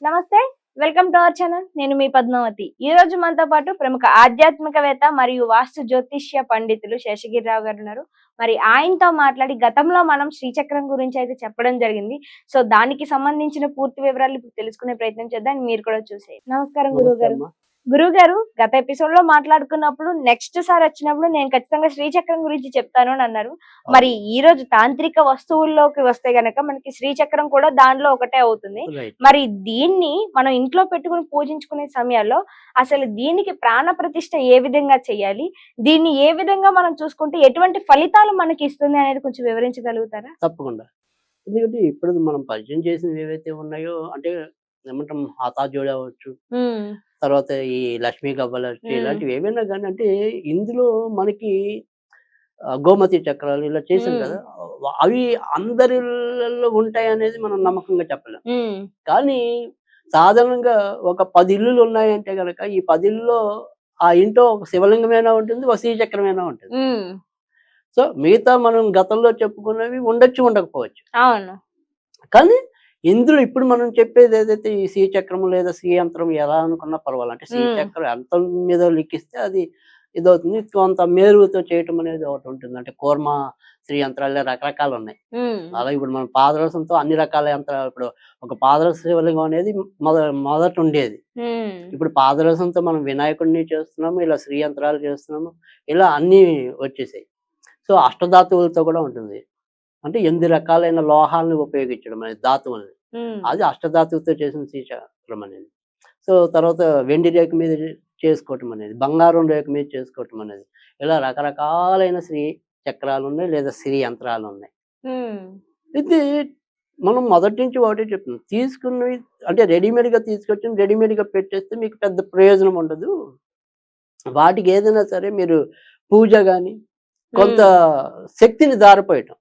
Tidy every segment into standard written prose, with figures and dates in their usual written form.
నమస్తే. Welcome to our channel. నేను మీ పద్మావతి. ఈ రోజు మనతో పాటు ప్రముఖ ఆధ్యాత్మికవేత్త మరియు వాస్తు జ్యోతిష్య పండితులు శేషగిరిరావు గారు ఉన్నారు. మరి ఆయనతో మాట్లాడి గతంలో మనం శ్రీచక్రం గురించి అయితే చెప్పడం జరిగింది. సో దానికి సంబంధించిన పూర్తి వివరాలు ఇప్పుడు తెలుసుకునే ప్రయత్నం చేద్దాం. మీరు కూడా చూసేయండి. నమస్కారం నమస్తే గురువుగారు. అమ్మా. గురువుగారు, గత ఎపిసోడ్ లో మాట్లాడుకున్నప్పుడు నెక్స్ట్ సారి వచ్చినప్పుడు నేను ఖచ్చితంగా శ్రీచక్రం గురించి చెప్తాను అని అన్నారు. మరి అవును. ఈ రోజు తాంత్రిక వస్తువుల్లోకి వస్తే గనక మనకి శ్రీచక్రం కూడా దానిలో ఒకటే అవుతుంది. రైట్. మరి దీన్ని మనం ఇంట్లో పెట్టుకుని పూజించుకునే సమయాల్లో అసలు దీనికి ప్రాణ ప్రతిష్ఠ ఏ విధంగా చేయాలి? దీన్ని ఏ విధంగా మనం చూసుకుంటే ఎటువంటి ఫలితాలు మనకి ఇస్తుంది అనేది కొంచెం వివరించగలుగుతారా? తప్పకుండా. ఎందుకంటే ఇప్పుడు మనం పరిచయం చేసినవి ఏవైతే ఉన్నాయో అంటే ఏమంటాం హాతాజోడి అవ్వచ్చు, హ్మ్. తర్వాత ఈ లక్ష్మీ గవ్వలొచ్చు, హ్మ్. ఇలాంటివి ఏవైనా గాని అంటే ఇందులో మనకి గోమతి చక్రాలు ఇలా చేసాం హ్మ్. కదా! అవి అందరి ఇళ్ళల్లో ఉంటాయనేది మనం నమ్మకంగా చెప్పలేం. హ్మ్. కానీ సాధారణంగా ఒక 10 ఇల్లులు ఉన్నాయంటే గనక ఈ 10 ఇళ్ళలో ఆ ఇంట్లో ఒక శివలింగమైనా ఉంటుంది, ఒక శ్రీచక్రమైనా ఉంటుంది. హ్మ్. సో, మిగతా మనం గతంలో చెప్పుకున్నవి ఉండొచ్చు, ఉండకపోవచ్చు. అవును. కానీ ఇందులో ఇప్పుడు మనం చెప్పేది ఏదైతే ఈ శ్రీచక్రం లేదా శ్రీయంత్రం ఎలా అనుకున్నా పర్వాలేదు. అంటే హ్మ్. శ్రీచక్రం ఎంత మీద లిఖిస్తే అది ఇదవుతుంది. కొంత మేరుతో చేయటం అనేది ఒకటుంటుంది. అంటే కూర్మ శ్రీయంత్రాల్లో రకరకాలున్నాయి. హ్మ్. అలాగే ఇప్పుడు మనం పాదరసంతో అన్ని రకాల యంత్రాలు ఇప్పుడు ఒక పాదరస శివలింగం అనేది మొదట ఉండేది. హ్మ్. ఇప్పుడు పాదరసంతో మనం వినాయకుడిని చేస్తున్నాము, ఇలా శ్రీయంత్రాలు చేస్తున్నాము. ఇలా అన్నీ వచ్చేసాయి. సో, అష్టధాతువులతో కూడా ఉంటుంది. అంటే 8 రకాలైన లోహాలను ఉపయోగించడం అనేది ధాతువుల్ని. హ్మ్. అది అష్టధాతువుతో చేసిన శ్రీచక్రం అనేది. సో, తర్వాత వెండి రేకు మీద చేసుకోవటం అనేది, బంగారం రేకు మీద చేసుకోవటం అనేది. ఇలా రకరకాలైన శ్రీ చక్రాలున్నాయి లేదా శ్రీ యంత్రాలున్నాయి. హ్మ్. ఇది మనం మొదటి నుంచి ఒకటే చెప్తున్నాం. తీసుకున్నవి అంటే రెడీమేడ్‌గా తీసుకొచ్చింది రెడీమేడ్‌గా పెట్టేస్తే మీకు పెద్ద ప్రయోజనం ఉండదు. వాటికి ఏదైనా సరే మీరు పూజ గాని, కొంత హ్మ్. శక్తిని ధారపోయటం.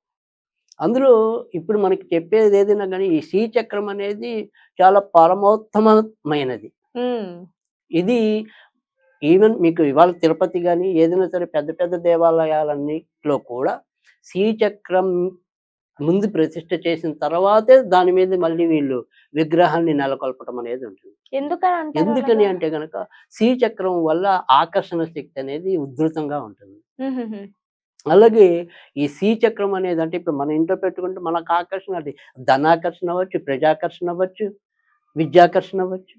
అందులో ఇప్పుడు మనకి చెప్పేది ఏదైనా గాని ఈ శ్రీచక్రం అనేది చాలా పరమోత్తమమైనది. హ్మ్. ఇది ఈవెన్ మీకు ఇవాళ తిరుపతి గాని, ఏదైనా సరే పెద్ద పెద్ద దేవాలయాలన్నిట్లో కూడా శ్రీచక్రం ముందు ప్రతిష్ఠ చేసిన తర్వాతే దాని మీద మళ్ళీ వీళ్ళు విగ్రహాన్ని నెలకొల్పటం అనేది ఉంటుంది. ఎందుకని అంటారు ఎందుకని అలాగా? అంటే గనక శ్రీచక్రం వల్ల ఆకర్షణ శక్తి అనేది ఉధృతంగా ఉంటుంది. హుహుహు. అలాగే ఈ శ్రీచక్రం అనేది అంటే ఇప్పుడు మన ఇంట్లో పెట్టుకుంటే మనకు ఆకర్షణ అది ధనాకర్షణ అవ్వచ్చు, ప్రజాకర్షణ అవ్వచ్చు, విద్యాకర్షణ అవ్వచ్చు.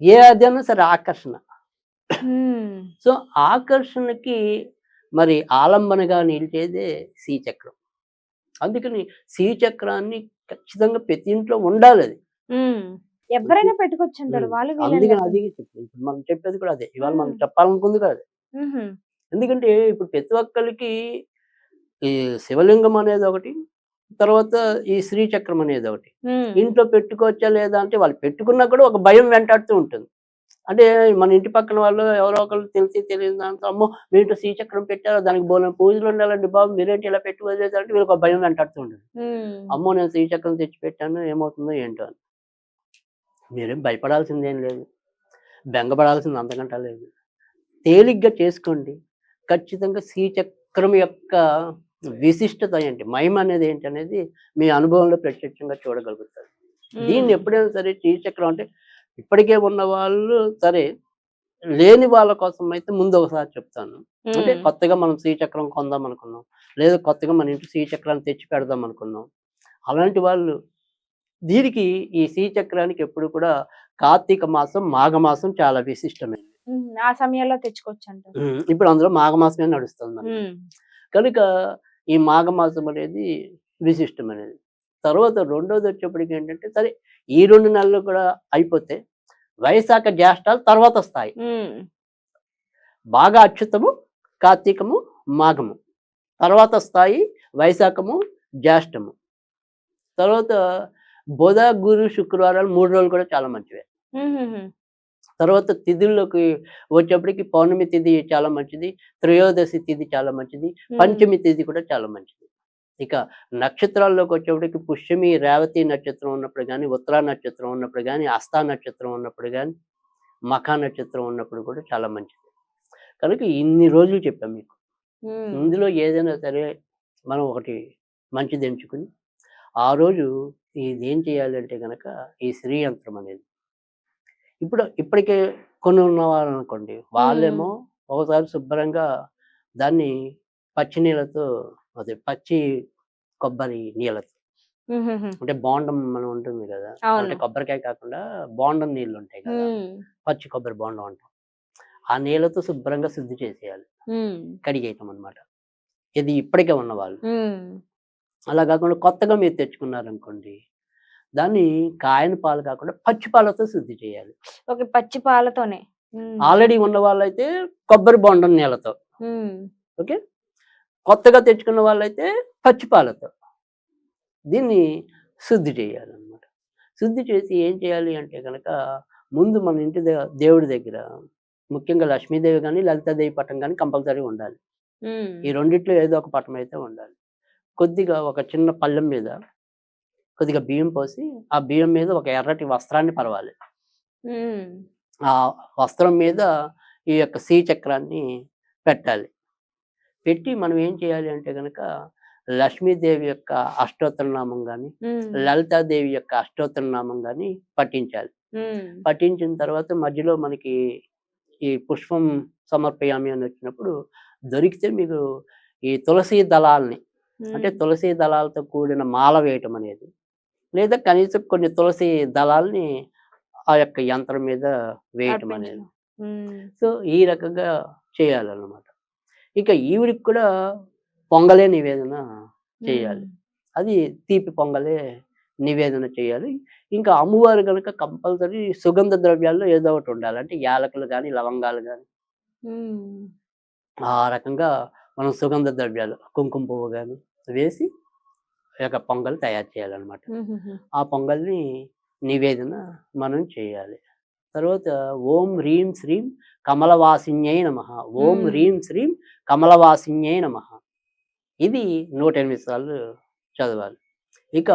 ఏ అదైనా సరే ఆకర్షణ. హ్మ్. సో, ఆకర్షణకి మరి ఆలంబనగా నిలిచేదే శ్రీచక్రం. అందుకని శ్రీచక్రాన్ని ఖచ్చితంగా ప్రతి ఇంట్లో ఉండాలది. హ్మ్. ప్రతి ఎవ్వరైనా పెట్టుకోవచ్చంటారు. హ్మ్. వాళ్ళు వీళ్ళని అందుకని లేకుండా. అదే చెప్తున్నా. ఇప్పుడు మనం చెప్పేది కూడా అదే. ఇవాళ మనం హ్మ్. చెప్పాలనుకుంది కూడా అదే. హుహు. ఎందుకంటే ఇప్పుడు ప్రతి ఒక్కళ్ళకి ఈ శివలింగం అనేదొకటి, తర్వాత ఈ శ్రీచక్రం అనేదొకటి. హ్మ్. ఇంట్లో పెట్టుకోవచ్చా లేదా అంటే వాళ్ళు పెట్టుకున్నా కూడా ఒక భయం వెంటాడుతూ ఉంటుంది. అంటే మన ఇంటి పక్కన వాళ్ళు ఎవరో ఒకళ్ళు తెలిసి తెలియని దాంతో అమ్మో! మీ ఇంట్లో శ్రీచక్రం పెట్టారు దానికి బోలెడు పూజలుండాలండి బాబు మీరేంటి ఇలా పెట్టి వదిలేసారంటే వీళ్ళకి ఒక భయం వెంటాడుతూ ఉంటుంది. హ్మ్. అమ్మో! నేను శ్రీచక్రం తెచ్చి పెట్టాను ఏమవుతుందో ఏంటో అని. మీరేం భయపడాల్సిందేం లేదు. బెంగపడాల్సింది అంతకంటా లేదు. తేలిగ్గా చేసుకోండి. ఖచ్చితంగా శ్రీచక్రం యొక్క విశిష్టత ఏంటి? మహిమ అనేది ఏంటనేది మీ అనుభవంలో ప్రత్యక్షంగా చూడగలుగుతారు. హ్మ్. దీన్ని ఎప్పుడైనా సరే శ్రీచక్రం అంటే ఇప్పటికే ఉన్నవాళ్ళు సరే, లేని వాళ్ళ కోసం అయితే ముందు ఒకసారి చెప్తాను. అంటే హ్మ్. కొత్తగా మనం శ్రీచక్రం కొందాం అనుకున్నాం. లేదా కొత్తగా మన ఇంట్లో శ్రీచక్రాన్ని తెచ్చి పెడదాం అనుకున్నాం. అలాంటి వాళ్ళు దీనికి ఈ శ్రీచక్రానికి ఎప్పుడు కూడా కార్తీక మాసం, మాఘమాసం చాలా విశిష్టమైనది. హ్మ్. ఆ సమయంలో తెచ్చుకోవచ్చంటారు. ఇప్పుడు అందులో మాఘమాసమే నడుస్తుంది మనకి. హ్మ్. కనుక ఈ మాఘమాసం అనేది విశిష్టమైనది. తర్వాత రెండోదొచ్చేప్పటికేంటంటే సరే ఈ 2 నెలలు కూడా అయిపోతే వైశాఖ, జ్యేష్ఠాలు తర్వాతొస్తాయి. హ్మ్. బాగా అచ్యుతము, కార్తీకము, మాఘము. తర్వాతొస్తాయి వైశాఖము, జ్యేష్ఠము. తర్వాత బుధ, గురు, శుక్రవారాలు 3 రోజులు కూడా చాలా మంచివే. హుహుహు. తర్వాత తిథుల్లోకి వచ్చేప్పటికి పౌర్ణమి తిథి చాలా మంచిది. త్రయోదశి తిథి చాలా మంచిది. హ్మ్. పంచమి తిథి కూడా చాలా మంచిది. ఇక నక్షత్రాల్లోకొచ్చేప్పటికి పుష్యమి, రేవతి నక్షత్రం ఉన్నప్పుడు గాని, ఉత్తరా నక్షత్రం ఉన్నప్పుడు గాని, హస్తా నక్షత్రం ఉన్నప్పుడు గాని, మఖా నక్షత్రం ఉన్నప్పుడు కూడా చాలా మంచిది. కనుక ఇన్ని రోజులు చెప్పాం మీకు. హ్మ్. ఇందులో ఏదైనా సరే మనం ఒకటి మంచిది ఎంచుకొని, ఆ రోజు ఇదేం చేయాలంటే గనక ఈ శ్రీ యంత్రం అనేది. ఇప్పటికే కొన్ని ఉన్నవారు అనుకోండి, వాళ్ళేమో ఒకసారి శుభ్రంగా దాన్ని పచ్చి నీళ్ళతో, అదే పచ్చి కొబ్బరి నీళ్ళతో, అంటే బోండం మనం ఉంటుంది కదా, అవును. అంటే కొబ్బరికాయ కాకుండా బోండం నీళ్ళు ఉంటాయి కదా, ఉమ్, పచ్చి కొబ్బరి బోండం అంటాం. ఆ నీళ్ళతో శుభ్రంగా శుద్ధి చేసేయాలి, ఉమ్, కడిగేయటం అనమాట. ఇది ఇప్పటికే ఉన్నవాళ్ళు. ఉమ్. అలా కాకుండా కొత్తగా మీరు తెచ్చుకున్నారనుకోండి, దాన్ని కాయని పాలు కాకుండా పచ్చి పాలతో శుద్ధి చేయాలి. ఓకే, పచ్చి పాలతోనే. ఉమ్, ఆల్రెడీ ఉన్న వాళ్ళైతే కొబ్బరి బొండం నీళ్ళతో, ఉమ్, ఓకే. కొత్తగా తెచ్చుకున్న వాళ్ళైతే పచ్చి పాలతో దీన్ని శుద్ధి చేయాలన్నమాట. శుద్ధి చేసి ఏం చేయాలి అంటే గనక, ముందు మన ఇంటి దేవుడి దగ్గర ముఖ్యంగా లక్ష్మీదేవి గాని, లలితాదేవి పటం గాని కంపల్సరీ ఉండాలి. ఉమ్, ఈ రెండిట్లో ఏదో ఒక పటం అయితే ఉండాలి. కొద్దిగా ఒక చిన్న పళ్ళెం మీద కొద్దిగా బియ్యం పోసి, ఆ బియ్యం మీద ఒక ఎర్రటి వస్త్రాన్ని పరవాలి. ఉమ్, ఆ వస్త్రం మీద ఈ యొక్క శ్రీచక్రాన్ని పెట్టాలి. పెట్టి మనం ఏం చేయాలి అంటే గనక, లక్ష్మీదేవి యొక్క అష్టోత్తర నామం గాని, ఉమ్, లలితాదేవి యొక్క అష్టోత్తర నామం గాని పఠించాలి. ఉమ్, పఠించిన తర్వాత మధ్యలో మనకి ఈ పుష్పం సమర్పయామి అని వచ్చినప్పుడు దొరికితే మీరు ఈ తులసి దళాల్ని, అంటే ఉమ్. తులసి దళాలతో కూడిన మాల వేయటం అనేది, లేదా కనీసం కొన్ని తులసి దళాల్ని ఆ యొక్క యంత్రం మీద వేయటం అనేది. అర్పించడం. ఉమ్, సో ఈ రకంగా చేయాలన్నమాట. ఇక ఈవిడికి కూడా పొంగలే నివేదన చేయాలి. ఉమ్, అది తీపి పొంగలే నివేదన చేయాలి. ఇంకా అమ్మవారు గనుక కంపల్సరీ సుగంధ ద్రవ్యాల్లో ఏదో ఒకటి ఉండాలి. అంటే యాలకులు గాని, లవంగాలు గాని, ఉమ్, ఆ రకంగా మనం సుగంధ ద్రవ్యాలు, కుంకుమ పువ్వు గాని వేసి ఈ యొక్క పొంగల్ తయారు చేయాలన్నమాట. ఉహుహు. ఆ పొంగల్ని నివేదన మనం చేయాలి. తర్వాత ఓం హ్రీం శ్రీం కమలవాసిన్యై నమః. ఓం ఉమ్, హ్రీం శ్రీం కమలవాసిన్యై నమః. ఇది 108 సార్లు చదవాలి. ఇక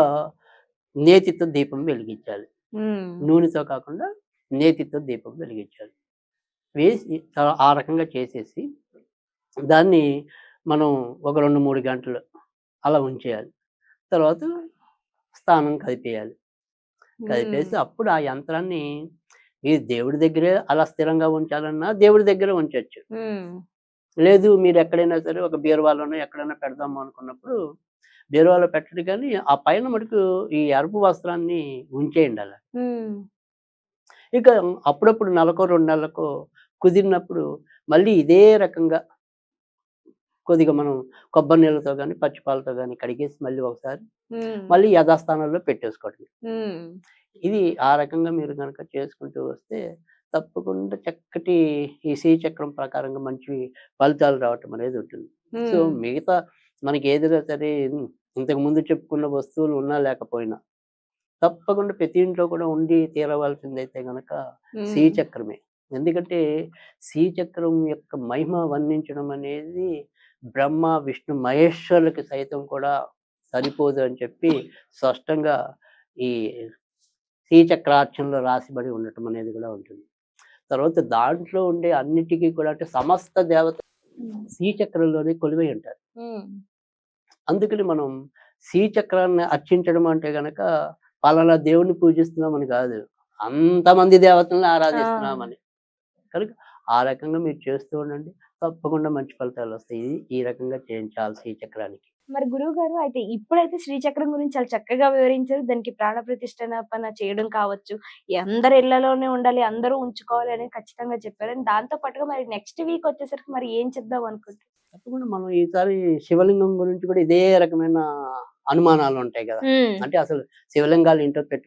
నేతితో దీపం వెలిగించాలి. ఉమ్, నూనెతో కాకుండా నేతితో దీపం వెలిగించాలి. వేసి ఆ రకంగా చేసేసి దాన్ని మనం ఒక 2, 3 గంటలు అలా ఉంచేయాలి. తర్వాత స్థానం కదిపేయాలి. ఉమ్, కదిపేసి అప్పుడు ఆ యంత్రాన్ని మీరు దేవుడి దగ్గరే అలా స్థిరంగా ఉంచాలన్నా దేవుడి దగ్గరే ఉంచొచ్చు. ఉమ్, లేదు మీరు ఎక్కడైనా సరే ఒక బీరువాలోనో ఎక్కడైనా పెడదాము అనుకున్నప్పుడు బీరువాలో పెట్టండి, కానీ ఆ పైన మటుకు ఈ ఎరుపు వస్త్రాన్ని ఉంచేయండి అలా. ఉమ్, ఇక అప్పుడప్పుడు నెలకో 2 నెలలకో కుదిరినప్పుడు మళ్ళీ ఇదే రకంగా కొద్దిగా మనం కొబ్బరి నీళ్ళతో గాని, పచ్చి పాలతో గాని కడిగేసి మళ్ళీ ఒకసారి ఉమ్, మళ్ళీ యథాస్థానంలో పెట్టేసుకోవటమే. ఉమ్. ఇది ఆ రకంగా మీరు గనక చేసుకుంటూ వస్తే తప్పకుండా చక్కటి ఈ శ్రీచక్రం ప్రకారంగా మంచి ఫలితాలు రావటం అనేది ఉంటుంది. సో, హ్మ్. మిగతా మనకి ఏదైనా సరే ఇంతకు ముందు చెప్పుకున్న వస్తువులు ఉన్నా లేకపోయినా తప్పకుండా ప్రతి ఇంట్లో కూడా ఉండి తీరవలసిందైతే గనక హ్మ్. శ్రీచక్రమే. ఎందుకంటే శ్రీచక్రం యొక్క మహిమ వర్ణించడం అనేది బ్రహ్మ, విష్ణు, మహేశ్వరులకి సైతం కూడా సరిపోదు అని చెప్పి స్పష్టంగా ఈ శ్రీచక్రార్చనలో రాసిబడి ఉండటం అనేది కూడా ఉంటుంది. తర్వాత దాంట్లో ఉండే అన్నిటికి కూడా అంటే సమస్త దేవత హ్మ్. శ్రీచక్రంలోనే కొలువై ఉంటారు. హ్మ్. అందుకని మనం శ్రీచక్రాన్ని అర్చించడం అంటే గనక పలానా దేవుడిని పూజిస్తున్నామని కాదు, అంతమంది దేవతలను ఆ! ఆరాధిస్తున్నామని. కనుక ఆ రకంగా మీరు చేస్తూ ఉండండి. తప్పకుండా మంచి ఫలితాలొస్తాయి. ఈ రకంగా చేయించాలి శ్రీచక్రానికి. మరి గురువుగారు అయితే ఇప్పుడైతే శ్రీచక్రం గురించి చాలా చక్కగా వివరించారు. దానికి ప్రాణ ప్రతిష్ఠాపన చేయడం కావచ్చు, అందరి ఇళ్లలోనే ఉండాలి, అందరూ ఉంచుకోవాలి అని ఖచ్చితంగా చెప్పారు. అండ్ దాంతో పాటుగా మరి నెక్స్ట్ వీక్ వచ్చేసరికి మరి ఏం చెప్దాం అనుకుంటున్నారు? తప్పకుండా మనం ఈసారి శివలింగం గురించి కూడా ఇదే రకమైన అనుమానాలుంటాయి గదా! హ్మ్. అంటే అసలు శివలింగాలు ఇంట్లో